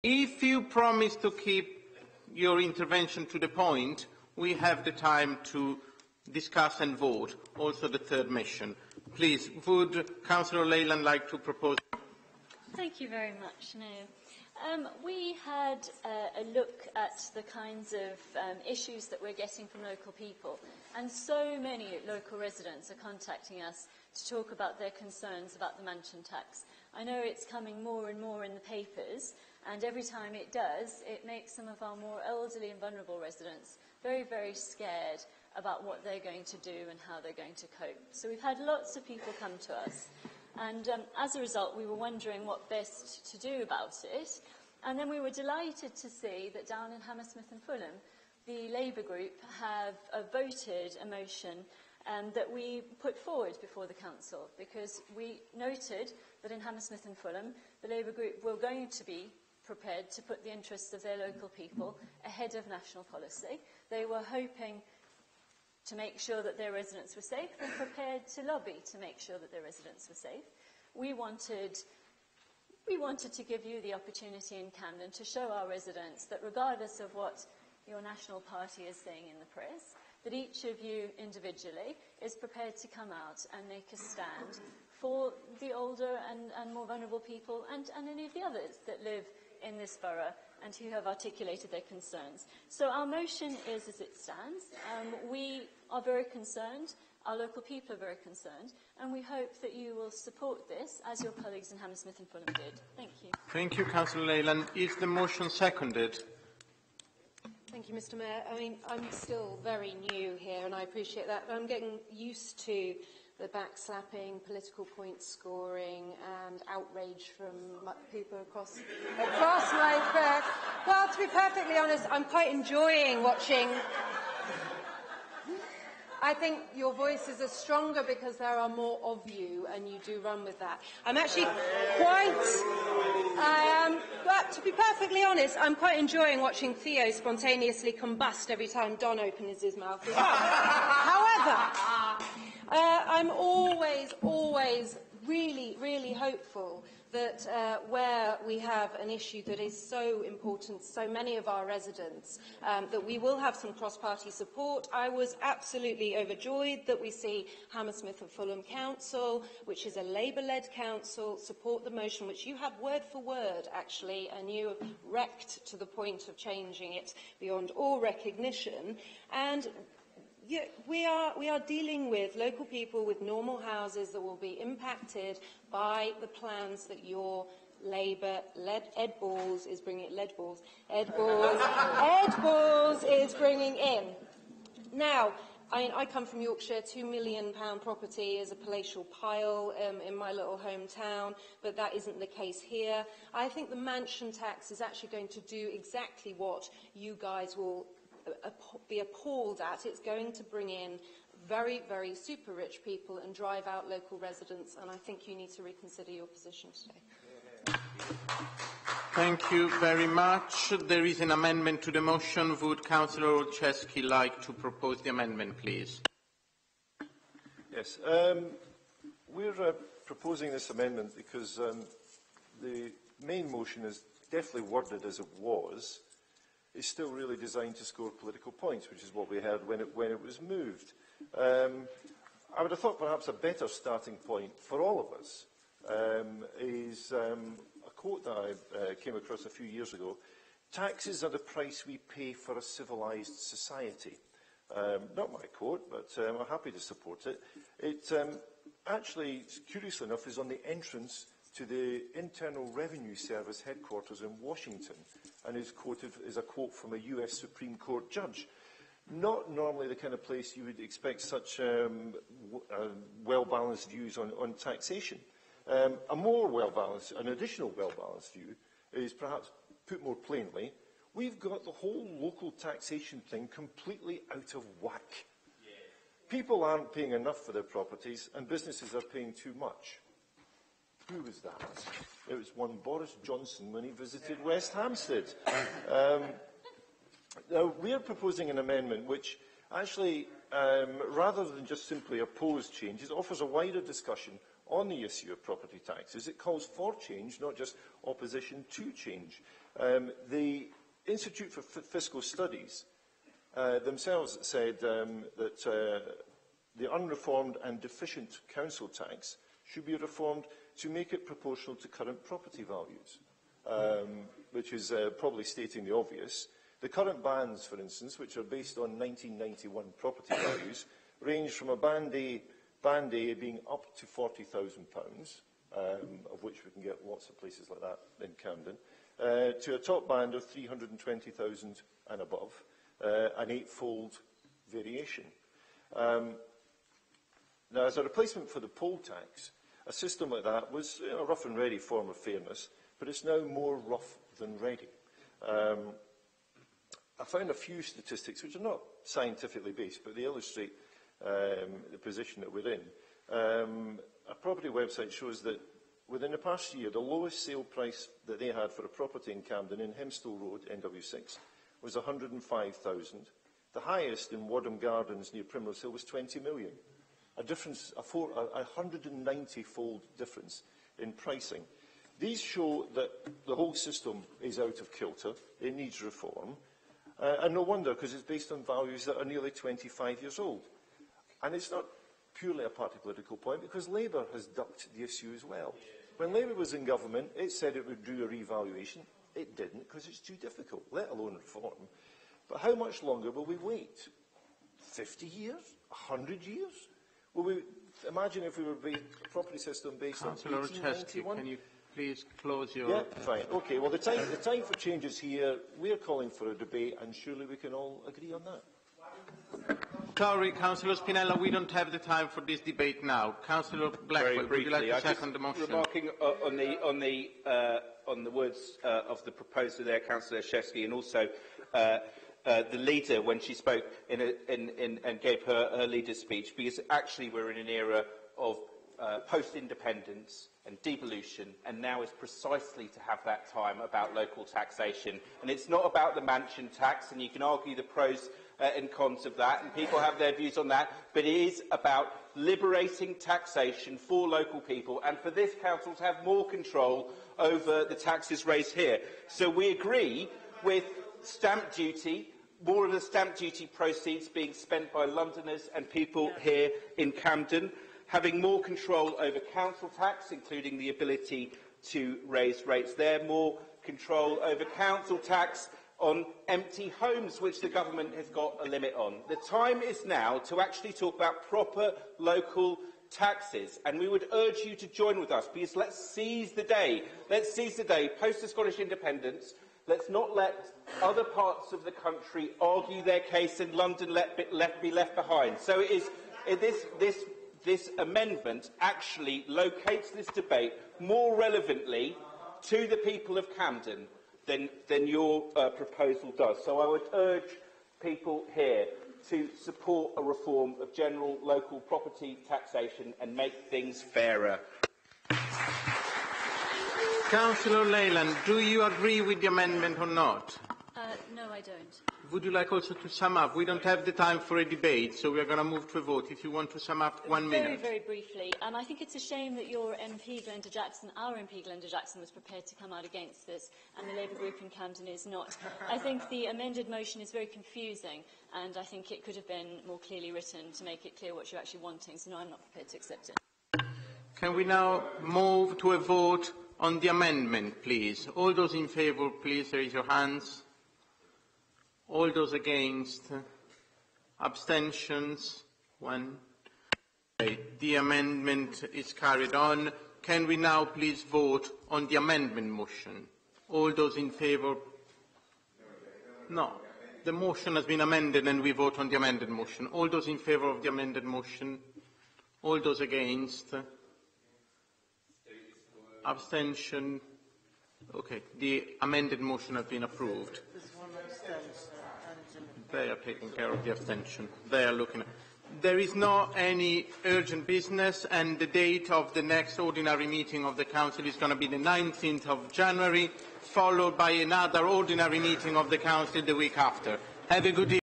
If you promise to keep your intervention to the point, we have the time to discuss and vote, also the third mission. Please, would Councillor Leyland like to propose? Thank you very much, Mayor. We had a look at the kinds of issues that we're getting from local people, and so many local residents are contacting us to talk about their concerns about the mansion tax. I know it's coming more and more in the papers, and every time it does, it makes some of our more elderly and vulnerable residents very, very scared about what they're going to do and how they're going to cope. So we've had lots of people come to us. And as a result, we were wondering what best to do about it. And then we were delighted to see that down in Hammersmith and Fulham, the Labour group have voted a motion that we put forward before the Council, because we noted that in Hammersmith and Fulham, the Labour group were going to be prepared to put the interests of their local people ahead of national policy. They were hoping to make sure that their residents were safe and prepared to lobby to make sure that their residents were safe. We wanted to give you the opportunity in Camden to show our residents that regardless of what your national party is saying in the press, that each of you individually is prepared to come out and make a stand for the older and more vulnerable people and any of the others that live in this borough and who have articulated their concerns. So our motion is as it stands. We are very concerned, our local people are very concerned, and we hope that you will support this, as your colleagues in Hammersmith and Fulham did. Thank you. Thank you, Councillor Leyland. Is the motion seconded? Thank you, Mr. Mayor. I mean, I'm still very new here, and I appreciate that. I'm getting used to the backslapping, political point scoring, and outrage from people across my press. Well, to be perfectly honest, I'm quite enjoying watching. I think your voices are stronger because there are more of you, and you do run with that. I'm actually but to be perfectly honest, I'm quite enjoying watching Theo spontaneously combust every time Don opens his mouth as well. However, I'm always really, really hopeful that where we have an issue that is so important to so many of our residents, that we will have some cross-party support. I was absolutely overjoyed that we see Hammersmith and Fulham Council, which is a Labour-led council, support the motion, which you had word for word, actually, and you wrecked to the point of changing it beyond all recognition. And yeah, we are dealing with local people with normal houses that will be impacted by the plans that your Labour-led Ed Balls is bringing in. Now, I come from Yorkshire. £2 million property is a palatial pile in my little hometown, but that isn't the case here. I think the mansion tax is actually going to do exactly what you guys will be appalled at. It's going to bring in very, very super rich people and drive out local residents, and I think you need to reconsider your position today. Thank you very much. There is an amendment to the motion. Would Councillor Olszewski like to propose the amendment, please? Yes. We're proposing this amendment because the main motion is definitely worded as it was. Is still really designed to score political points, which is what we heard when it was moved. I would have thought perhaps a better starting point for all of us is a quote that I came across a few years ago. Taxes are the price we pay for a civilised society. Not my quote, but I'm happy to support it. It actually, curiously enough, is on the entrance to the Internal Revenue Service headquarters in Washington, and is quoted as a quote from a US Supreme Court judge. Not normally the kind of place you would expect such well-balanced views on taxation. A more well-balanced, an additional well-balanced view is perhaps, put more plainly, we've got the whole local taxation thing completely out of whack. People aren't paying enough for their properties, and businesses are paying too much. Who was that? It was one Boris Johnson when he visited West Hampstead. Now, we are proposing an amendment which actually, rather than just simply oppose changes, offers a wider discussion on the issue of property taxes. It calls for change, not just opposition to change. The Institute for Fiscal Studies themselves said that the unreformed and deficient council tax should be reformed to make it proportional to current property values, which is probably stating the obvious. The current bands, for instance, which are based on 1991 property values, range from a band A being up to £40,000, of which we can get lots of places like that in Camden, to a top band of 320,000 and above, an eightfold variation. Now, as a replacement for the poll tax, a system like that was a rough and ready form of fairness, but it's now more rough than ready. I found a few statistics which are not scientifically based, but they illustrate the position that we're in. A property website shows that within the past year, the lowest sale price that they had for a property in Camden, in Hemstall Road, NW6, was 105,000. The highest in Wadham Gardens near Primrose Hill was 20 million. A difference, a 190-fold difference in pricing. These show that the whole system is out of kilter. It needs reform. And no wonder, because it's based on values that are nearly 25 years old. And it's not purely a party political point, because Labour has ducked the issue as well. When Labour was in government, it said it would do a revaluation. It didn't, because it's too difficult, let alone reform. But how much longer will we wait? 50 years? 100 years? Will we imagine if we were a property system based on 1891? Can you please close your... Yeah, fine. Okay, well, the time for change is here. We're calling for a debate, and surely we can all agree on that. Sorry, Councillor Spinella, we don't have the time for this debate now. Councillor Blackwell, would you like to second the motion? Remarking on the words of the proposer there, Councillor Szewski, and also the leader when she spoke and gave her leader's speech, because actually we're in an era of post-independence and devolution, and now is precisely to have that time about local taxation. And it's not about the mansion tax, and you can argue the pros and cons of that, and people have their views on that, but it is about liberating taxation for local people and for this council to have more control over the taxes raised here. So we agree with stamp duty, more of the stamp duty proceeds being spent by Londoners and people here in Camden, having more control over council tax, including the ability to raise rates there, more control over council tax on empty homes, which the government has got a limit on. The time is now to actually talk about proper local taxes, and we would urge you to join with us, because let's seize the day. Let's seize the day, post the Scottish independence. Let's not let other parts of the country argue their case and London be left behind. So this amendment actually locates this debate more relevantly to the people of Camden than your proposal does. So I would urge people here to support a reform of general local property taxation and make things fairer. Councillor Leyland, do you agree with the amendment or not? No, I don't. Would you like also to sum up? We don't have the time for a debate, so we are going to move to a vote. If you want to sum up, 1 minute. Very briefly. I think it's a shame that your MP, Glenda Jackson, our MP, Glenda Jackson, was prepared to come out against this, and the Labour group in Camden is not. I think the amended motion is very confusing, and I think it could have been more clearly written to make it clear what you're actually wanting, so no, I'm not prepared to accept it. Can we now move to a vote on the amendment, please? All those in favour, please raise your hands. All those against? Abstentions? 1. Okay. The amendment is carried on. Can we now please vote on the amendment motion? All those in favour? No. The motion has been amended and we vote on the amended motion. All those in favour of the amended motion? All those against? Abstention? Okay. The amended motion has been approved. They are taking care of the abstention. They are looking at... There is not any urgent business, and the date of the next ordinary meeting of the Council is going to be the 19th of January, followed by another ordinary meeting of the Council the week after. Have a good evening.